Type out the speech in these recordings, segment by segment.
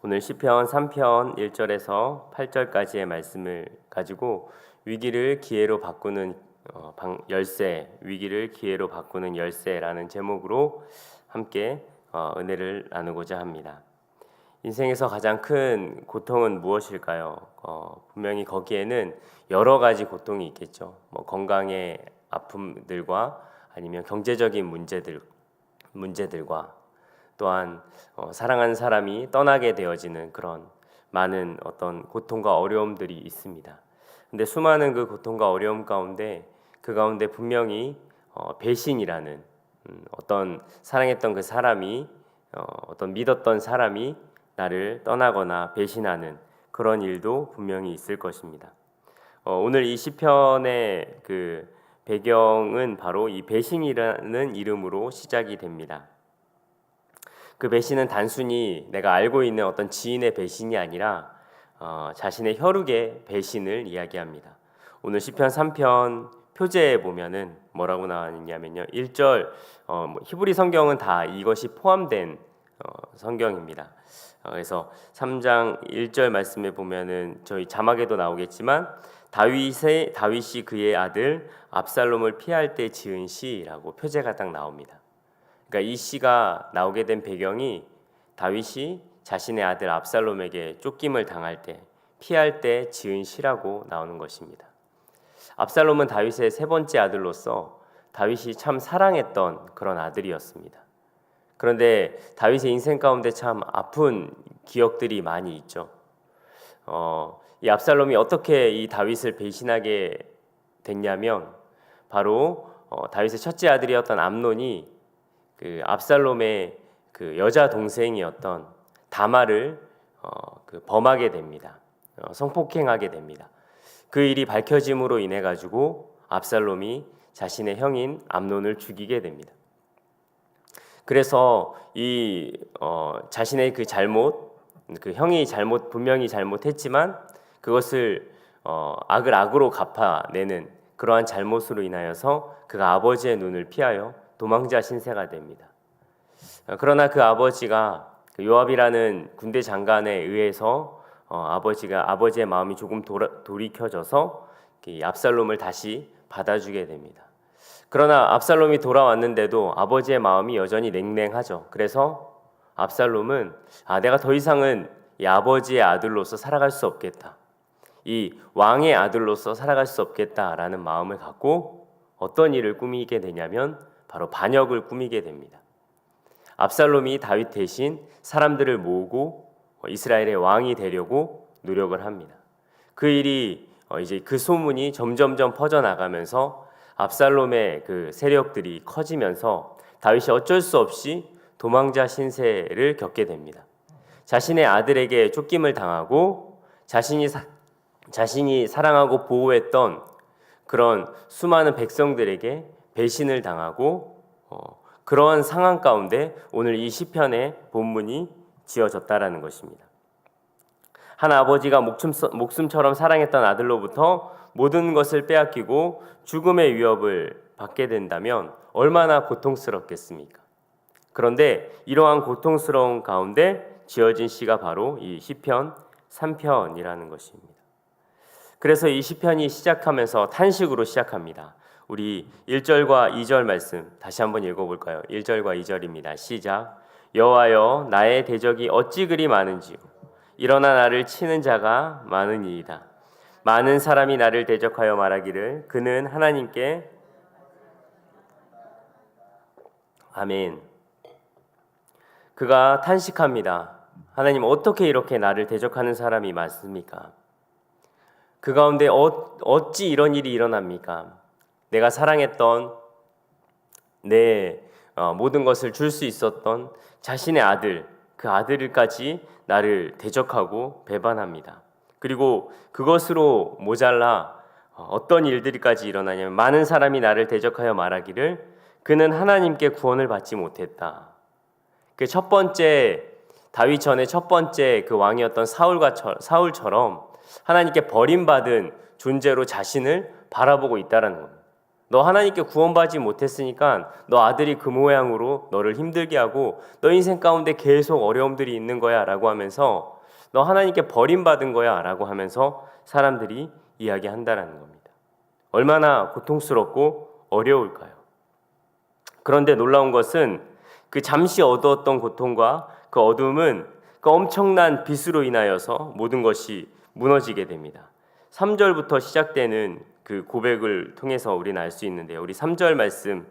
오늘 시편 3편 1절에서 8절까지의 말씀을 가지고 위기를 기회로 바꾸는 위기를 기회로 바꾸는 열쇠라는 제목으로 함께 은혜를 나누고자 합니다. 인생에서 가장 큰 고통은 무엇일까요? 분명히 거기에는 여러 가지 고통이 있겠죠. 건강의 아픔들과 아니면 경제적인 문제들과 또한 사랑하는 사람이 떠나게 되어지는 그런 많은 어떤 고통과 어려움들이 있습니다. 근데 수많은 그 고통과 어려움 가운데 분명히 배신이라는 어떤 사랑했던 그 사람이 어떤 믿었던 사람이 나를 떠나거나 배신하는 그런 일도 분명히 있을 것입니다. 오늘 이 시편의 그 배경은 바로 이 배신이라는 이름으로 시작이 됩니다. 그 배신은 단순히 내가 알고 있는 어떤 지인의 배신이 아니라 자신의 혈육의 배신을 이야기합니다. 오늘 시편 3편 표제에 보면은 뭐라고 나왔냐면요. 1절 히브리 성경은 다 이것이 포함된 성경입니다. 그래서 3장 1절 말씀에 보면은 저희 자막에도 나오겠지만 다윗이 그의 아들 압살롬을 피할 때 지은 시라고 표제가 딱 나옵니다. 그러니까 이 시가 나오게 된 배경이 다윗이 자신의 아들 압살롬에게 쫓김을 당할 때 피할 때 지은 시라고 나오는 것입니다. 압살롬은 다윗의 세 번째 아들로서 다윗이 참 사랑했던 그런 아들이었습니다. 그런데 다윗의 인생 가운데 참 아픈 기억들이 많이 있죠. 이 압살롬이 어떻게 이 다윗을 배신하게 됐냐면 바로 다윗의 첫째 아들이었던 암논이 그 압살롬의 그 여자 동생이었던 다말을 범하게 됩니다. 성폭행하게 됩니다. 그 일이 밝혀짐으로 인해 가지고 압살롬이 자신의 형인 암논을 죽이게 됩니다. 그래서 이 자신의 그 잘못, 그 형이 분명히 잘못했지만 그것을 악을 악으로 갚아내는 그러한 잘못으로 인하여서 그가 아버지의 눈을 피하여 도망자 신세가 됩니다. 그러나 그 아버지가 요압이라는 군대 장관에 의해서 아버지의 마음이 조금 돌이켜져서 압살롬을 다시 받아주게 됩니다. 그러나 압살롬이 돌아왔는데도 아버지의 마음이 여전히 냉랭하죠. 그래서 압살롬은 내가 더 이상은 이 아버지의 아들로서 살아갈 수 없겠다. 이 왕의 아들로서 살아갈 수 없겠다라는 마음을 갖고 어떤 일을 꾸미게 되냐면 바로 반역을 꾸미게 됩니다. 압살롬이 다윗 대신 사람들을 모으고 이스라엘의 왕이 되려고 노력을 합니다. 그 일이 이제 그 소문이 점점점 퍼져나가면서 압살롬의 그 세력들이 커지면서 다윗이 어쩔 수 없이 도망자 신세를 겪게 됩니다. 자신의 아들에게 쫓김을 당하고 자신이 사랑하고 보호했던 그런 수많은 백성들에게 배신을 당하고 그러한 상황 가운데 오늘 이 시편의 본문이 지어졌다라는 것입니다. 한 아버지가 목숨처럼 사랑했던 아들로부터 모든 것을 빼앗기고 죽음의 위협을 받게 된다면 얼마나 고통스럽겠습니까? 그런데 이러한 고통스러운 가운데 지어진 시가 바로 이 시편 3편이라는 것입니다. 그래서 이 시편이 시작하면서 탄식으로 시작합니다. 우리 1절과 2절 말씀 다시 한번 읽어볼까요? 1절과 2절입니다. 시작. 여호와여 나의 대적이 어찌 그리 많은지요. 일어나 나를 치는 자가 많으니이다. 많은 사람이 나를 대적하여 말하기를 그는 하나님께 아멘. 그가 탄식합니다. 하나님 어떻게 이렇게 나를 대적하는 사람이 많습니까? 그 가운데 어찌 이런 일이 일어납니까? 내가 사랑했던 내 모든 것을 줄 수 있었던 자신의 아들, 그 아들까지 나를 대적하고 배반합니다. 그리고 그것으로 모자라 어떤 일들까지 일어나냐면 많은 사람이 나를 대적하여 말하기를 그는 하나님께 구원을 받지 못했다. 그 첫 번째 다윗 전에 첫 번째 그 왕이었던 사울처럼 하나님께 버림받은 존재로 자신을 바라보고 있다라는 겁니다. 너 하나님께 구원받지 못했으니까 너 아들이 그 모양으로 너를 힘들게 하고 너 인생 가운데 계속 어려움들이 있는 거야 라고 하면서 너 하나님께 버림받은 거야 라고 하면서 사람들이 이야기한다라는 겁니다. 얼마나 고통스럽고 어려울까요? 그런데 놀라운 것은 그 잠시 얻었던 고통과 그 어둠은 그 엄청난 빛으로 인하여서 모든 것이 무너지게 됩니다. 3절부터 시작되는 그 고백을 통해서 우리는 알 수 있는데요. 우리 3절 말씀,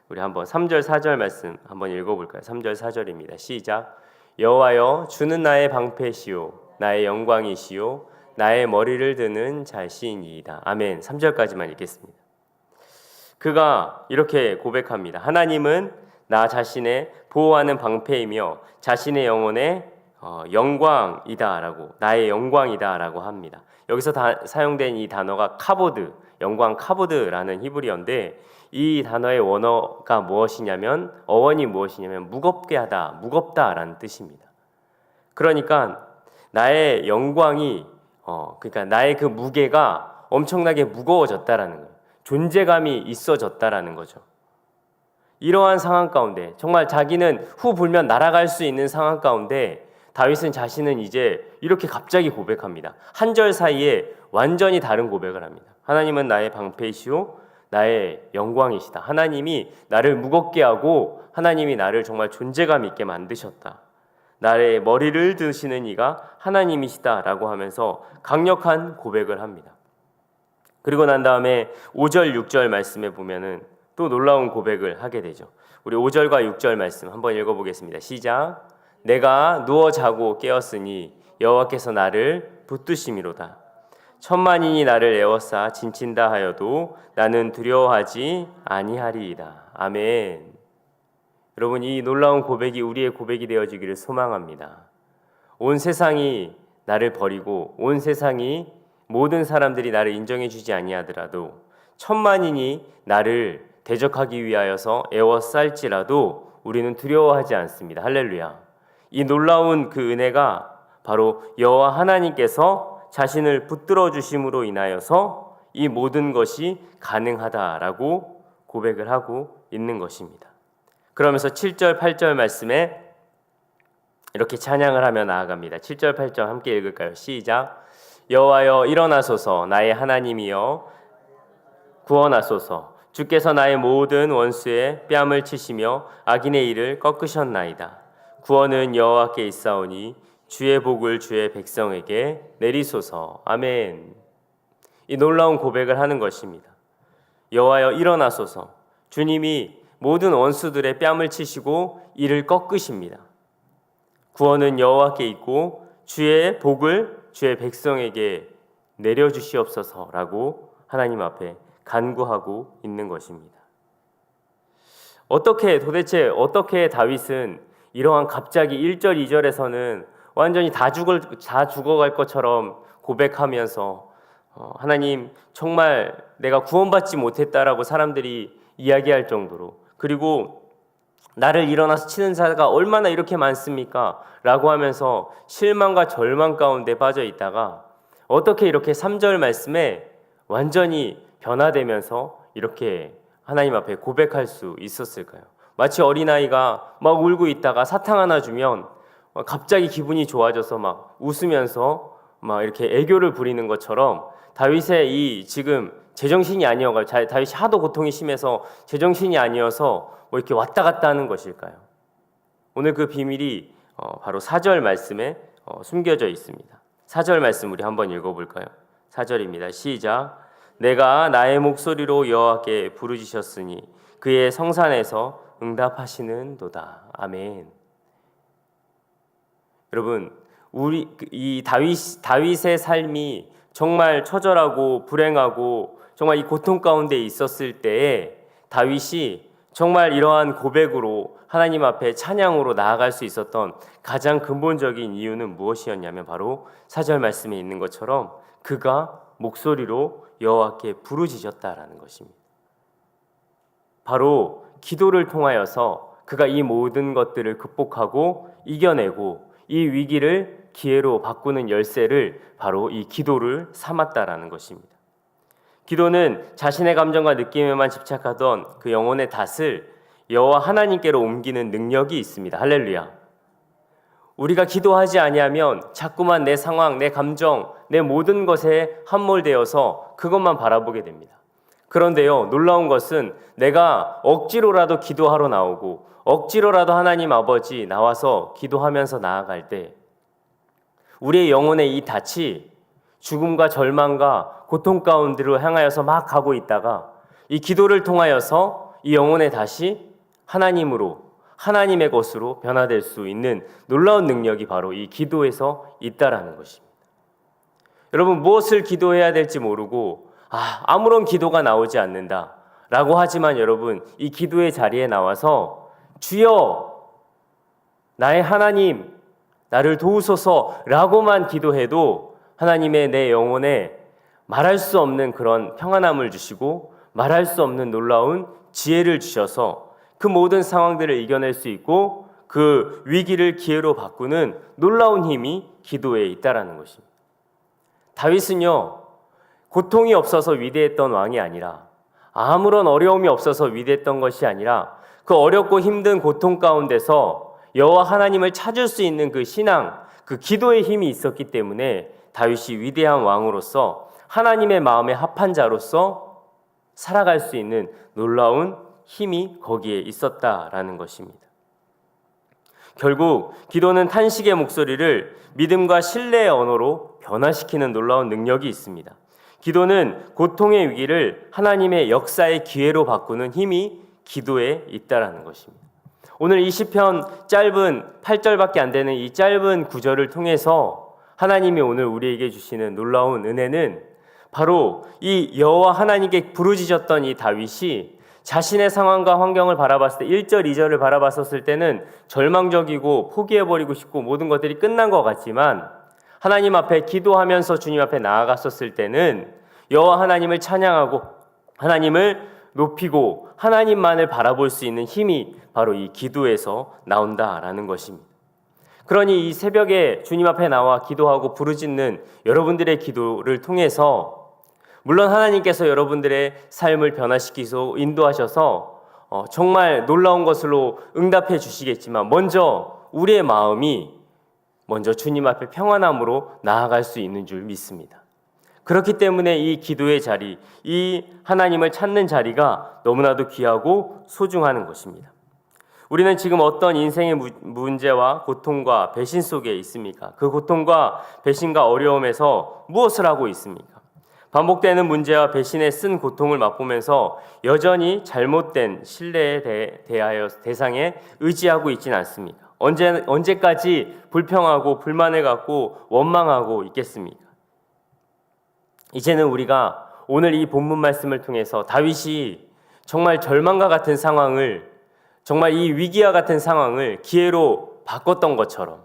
우리 한번 3절 4절 말씀 한번 읽어볼까요? 3절 4절입니다. 시작. 여호와여 주는 나의 방패시오 나의 영광이시오 나의 머리를 드는 자신이이다. 아멘. 3절까지만 읽겠습니다. 그가 이렇게 고백합니다. 하나님은 나 자신의 보호하는 방패이며 자신의 영혼의 영광이다라고, 나의 영광이다라고 합니다. 여기서 사용된 이 단어가 카보드, 영광 카보드라는 히브리어인데 이 단어의 원어가 무엇이냐면 어원이 무엇이냐면 무겁게 하다, 무겁다라는 뜻입니다. 그러니까 나의 영광이 그러니까 나의 그 무게가 엄청나게 무거워졌다라는 거예요. 존재감이 있어졌다라는 거죠. 이러한 상황 가운데 정말 자기는 후 불면 날아갈 수 있는 상황 가운데 다윗은 자신은 이제 이렇게 갑자기 고백합니다. 한 절 사이에 완전히 다른 고백을 합니다. 하나님은 나의 방패이시오 나의 영광이시다. 하나님이 나를 무겁게 하고 하나님이 나를 정말 존재감 있게 만드셨다. 나의 머리를 드시는 이가 하나님이시다라고 하면서 강력한 고백을 합니다. 그리고 난 다음에 5절 6절 말씀에 보면은 또 놀라운 고백을 하게 되죠. 우리 5절과 6절 말씀 한번 읽어보겠습니다. 시작. 내가 누워 자고 깨었으니 여호와께서 나를 붙드심이로다. 천만인이 나를 에워싸 진친다 하여도 나는 두려워하지 아니하리이다. 아멘. 여러분, 이 놀라운 고백이 우리의 고백이 되어지기를 소망합니다. 온 세상이 나를 버리고 온 세상이 모든 사람들이 나를 인정해 주지 아니하더라도 천만인이 나를 대적하기 위하여서 에워쌀지라도 우리는 두려워하지 않습니다. 할렐루야. 이 놀라운 그 은혜가 바로 여호와 하나님께서 자신을 붙들어 주심으로 인하여서 이 모든 것이 가능하다라고 고백을 하고 있는 것입니다. 그러면서 7절 8절 말씀에 이렇게 찬양을 하며 나아갑니다. 7절 8절 함께 읽을까요? 시작. 여호와여 일어나소서 나의 하나님이여 구원하소서. 주께서 나의 모든 원수의 뺨을 치시며 악인의 일을 꺾으셨나이다. 구원은 여호와께 있사오니 주의 복을 주의 백성에게 내리소서. 아멘. 이 놀라운 고백을 하는 것입니다. 여호와여 일어나소서. 주님이 모든 원수들의 뺨을 치시고 이를 꺾으십니다. 구원은 여호와께 있고 주의 복을 주의 백성에게 내려주시옵소서라고 하나님 앞에 간구하고 있는 것입니다. 도대체 어떻게 다윗은 이러한 갑자기 1절 2절에서는 완전히 다 죽어갈 것처럼 고백하면서 하나님 정말 내가 구원받지 못했다라고 사람들이 이야기할 정도로, 그리고 나를 일어나서 치는 자가 얼마나 이렇게 많습니까? 라고 하면서 실망과 절망 가운데 빠져 있다가 어떻게 이렇게 3절 말씀에 완전히 변화되면서 이렇게 하나님 앞에 고백할 수 있었을까요? 마치 어린아이가 막 울고 있다가 사탕 하나 주면 갑자기 기분이 좋아져서 막 웃으면서 막 이렇게 애교를 부리는 것처럼 다윗의 이 지금 제정신이 아니어가지고 다윗이 하도 고통이 심해서 제정신이 아니어서 뭐 이렇게 왔다 갔다 하는 것일까요? 오늘 그 비밀이 바로 4절 말씀에 숨겨져 있습니다. 4절 말씀 우리 한번 읽어볼까요? 4절입니다. 시작. 내가 나의 목소리로 여호와께 부르짖었으니 그의 성산에서 응답하시는도다. 아멘. 여러분, 이 다윗의 삶이 정말 처절하고 불행하고 정말 이 고통 가운데 있었을 때에 다윗이 정말 이러한 고백으로 하나님 앞에 찬양으로 나아갈 수 있었던 가장 근본적인 이유는 무엇이었냐면 바로 4절 말씀에 있는 것처럼 그가 목소리로 여호와께 부르짖었다라는 것입니다. 바로 기도를 통하여서 그가 이 모든 것들을 극복하고 이겨내고 이 위기를 기회로 바꾸는 열쇠를 바로 이 기도를 삼았다라는 것입니다. 기도는 자신의 감정과 느낌에만 집착하던 그 영혼의 닷을 여호와 하나님께로 옮기는 능력이 있습니다. 할렐루야. 우리가 기도하지 아니하면 자꾸만 내 상황, 내 감정, 내 모든 것에 함몰되어서 그것만 바라보게 됩니다. 그런데요, 놀라운 것은 내가 억지로라도 기도하러 나오고 억지로라도 하나님 아버지 나와서 기도하면서 나아갈 때 우리의 영혼의 이 닻이 죽음과 절망과 고통 가운데로 향하여서 막 가고 있다가 이 기도를 통하여서 이 영혼의 닻이 하나님으로, 하나님의 것으로 변화될 수 있는 놀라운 능력이 바로 이 기도에서 있다라는 것입니다. 여러분, 무엇을 기도해야 될지 모르고 아무런 기도가 나오지 않는다 라고 하지만 여러분, 이 기도의 자리에 나와서 주여 나의 하나님 나를 도우소서 라고만 기도해도 하나님의 내 영혼에 말할 수 없는 그런 평안함을 주시고 말할 수 없는 놀라운 지혜를 주셔서 그 모든 상황들을 이겨낼 수 있고 그 위기를 기회로 바꾸는 놀라운 힘이 기도에 있다라는 것입니다. 다윗은요, 고통이 없어서 위대했던 왕이 아니라 아무런 어려움이 없어서 위대했던 것이 아니라 그 어렵고 힘든 고통 가운데서 여호와 하나님을 찾을 수 있는 그 신앙, 그 기도의 힘이 있었기 때문에 다윗이 위대한 왕으로서 하나님의 마음에 합한 자로서 살아갈 수 있는 놀라운 힘이 거기에 있었다라는 것입니다. 결국 기도는 탄식의 목소리를 믿음과 신뢰의 언어로 변화시키는 놀라운 능력이 있습니다. 기도는 고통의 위기를 하나님의 역사의 기회로 바꾸는 힘이 기도에 있다라는 것입니다. 오늘 이 시편 짧은 8절밖에 안 되는 이 짧은 구절을 통해서 하나님이 오늘 우리에게 주시는 놀라운 은혜는 바로 이 여호와 하나님께 부르짖었던 이 다윗이 자신의 상황과 환경을 바라봤을 때 1절, 2절을 바라봤었을 때는 절망적이고 포기해버리고 싶고 모든 것들이 끝난 것 같지만 하나님 앞에 기도하면서 주님 앞에 나아갔었을 때는 여호와 하나님을 찬양하고 하나님을 높이고 하나님만을 바라볼 수 있는 힘이 바로 이 기도에서 나온다라는 것입니다. 그러니 이 새벽에 주님 앞에 나와 기도하고 부르짖는 여러분들의 기도를 통해서 물론 하나님께서 여러분들의 삶을 변화시키고 인도하셔서 정말 놀라운 것으로 응답해 주시겠지만 먼저 우리의 마음이 먼저 주님 앞에 평안함으로 나아갈 수 있는 줄 믿습니다. 그렇기 때문에 이 기도의 자리, 이 하나님을 찾는 자리가 너무나도 귀하고 소중한 것입니다. 우리는 지금 어떤 인생의 문제와 고통과 배신 속에 있습니까? 그 고통과 배신과 어려움에서 무엇을 하고 있습니까? 반복되는 문제와 배신에 쓴 고통을 맛보면서 여전히 잘못된 신뢰에 대하여 대상에 의지하고 있지는 않습니까? 언제까지 불평하고 불만을 갖고 원망하고 있겠습니까? 이제는 우리가 오늘 이 본문 말씀을 통해서 다윗이 정말 절망과 같은 상황을, 정말 이 위기와 같은 상황을 기회로 바꿨던 것처럼,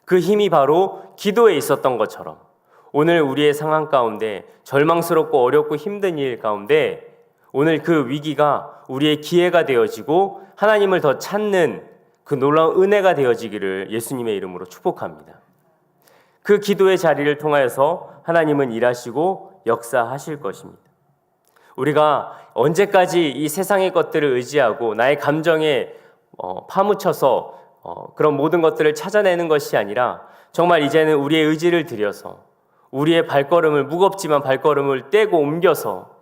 그 힘이 바로 기도에 있었던 것처럼 오늘 우리의 상황 가운데 절망스럽고 어렵고 힘든 일 가운데 오늘 그 위기가 우리의 기회가 되어지고 하나님을 더 찾는 그 놀라운 은혜가 되어지기를 예수님의 이름으로 축복합니다. 그 기도의 자리를 통하여서 하나님은 일하시고 역사하실 것입니다. 우리가 언제까지 이 세상의 것들을 의지하고 나의 감정에 파묻혀서 그런 모든 것들을 찾아내는 것이 아니라 정말 이제는 우리의 의지를 들여서 우리의 발걸음을, 무겁지만 발걸음을 떼고 옮겨서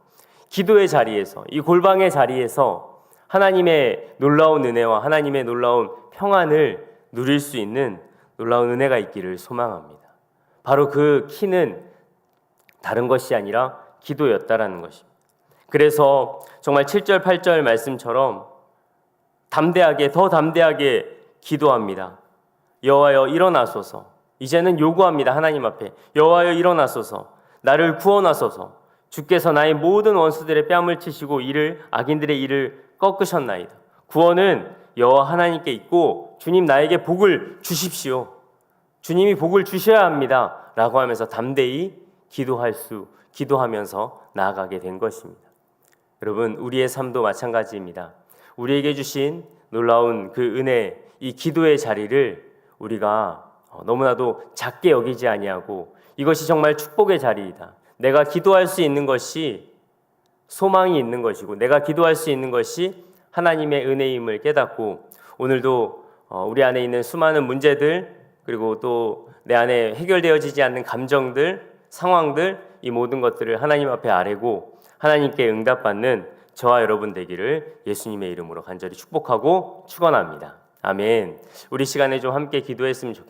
기도의 자리에서, 이 골방의 자리에서 하나님의 놀라운 은혜와 하나님의 놀라운 평안을 누릴 수 있는 놀라운 은혜가 있기를 소망합니다. 바로 그 키는 다른 것이 아니라 기도였다라는 것입니다. 그래서 정말 7절, 8절 말씀처럼 담대하게, 더 담대하게 기도합니다. 여호와여 일어나소서. 이제는 요구합니다. 하나님 앞에 여호와여 일어나소서. 나를 구원하소서. 주께서 나의 모든 원수들의 뺨을 치시고 악인들의 일을 꺾으셨나이다. 구원은 여호와 하나님께 있고 주님 나에게 복을 주십시오. 주님이 복을 주셔야 합니다. 라고 하면서 담대히 기도하면서 나아가게 된 것입니다. 여러분, 우리의 삶도 마찬가지입니다. 우리에게 주신 놀라운 그 은혜, 이 기도의 자리를 우리가 너무나도 작게 여기지 아니하고 이것이 정말 축복의 자리이다. 내가 기도할 수 있는 것이 소망이 있는 것이고 내가 기도할 수 있는 것이 하나님의 은혜임을 깨닫고 오늘도 우리 안에 있는 수많은 문제들 그리고 또 내 안에 해결되어지지 않는 감정들, 상황들 이 모든 것들을 하나님 앞에 아뢰고 하나님께 응답받는 저와 여러분 되기를 예수님의 이름으로 간절히 축복하고 축원합니다. 아멘. 우리 시간에 좀 함께 기도했으면 좋겠습니다.